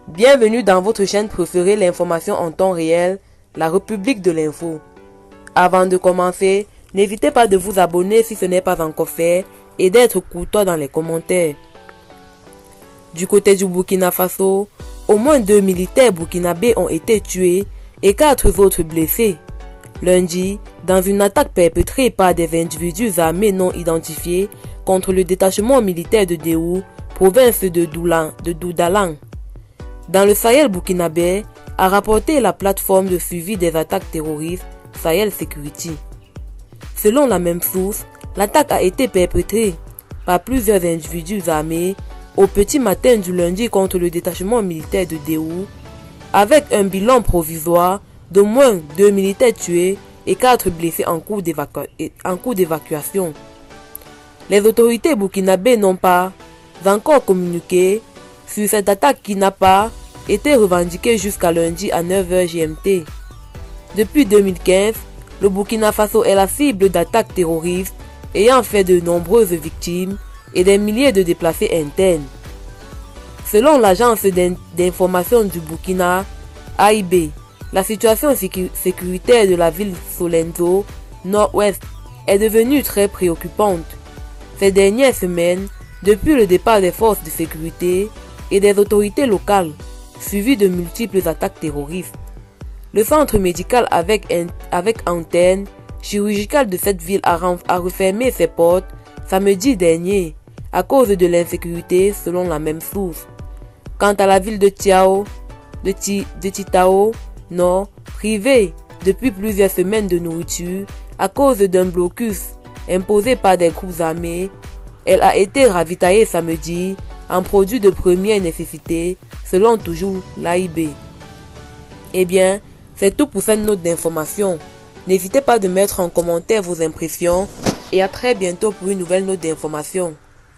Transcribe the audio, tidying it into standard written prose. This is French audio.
Bienvenue dans votre chaîne préférée, l'information en temps réel, la République de l'info. Avant de commencer, n'hésitez pas de vous abonner si ce n'est pas encore fait et d'être courtois dans les commentaires. Du côté du Burkina Faso, au moins 2 militaires burkinabés ont été tués et 4 autres blessés. Lundi, dans une attaque perpétrée par des individus armés non identifiés contre le détachement militaire de Déou, province de Doudalang. Dans le Sahel burkinabé, a rapporté la plateforme de suivi des attaques terroristes Sahel Security. Selon la même source, l'attaque a été perpétrée par plusieurs individus armés au petit matin du lundi contre le détachement militaire de Déou, avec un bilan provisoire d'au moins 2 militaires tués et 4 blessés en cours d'évacuation. Les autorités burkinabées n'ont pas encore communiqué sur cette attaque qui n'a pas été revendiquée jusqu'à lundi à 9h GMT. Depuis 2015, le Burkina Faso est la cible d'attaques terroristes ayant fait de nombreuses victimes et des milliers de déplacés internes. Selon l'agence d'information du Burkina, AIB, la situation sécuritaire de la ville Solenzo, nord-ouest, est devenue très préoccupante. Ces dernières semaines, depuis le départ des forces de sécurité et des autorités locales, suivi de multiples attaques terroristes. Le centre médical avec antenne chirurgicale de cette ville a refermé ses portes samedi dernier à cause de l'insécurité selon la même source. Quant à la ville de Titao Nord, privée depuis plusieurs semaines de nourriture à cause d'un blocus imposé par des groupes armés, elle a été ravitaillée samedi en produits de première nécessité, selon toujours l'AIB. Eh bien, c'est tout pour cette note d'information. N'hésitez pas de mettre en commentaire vos impressions et à très bientôt pour une nouvelle note d'information.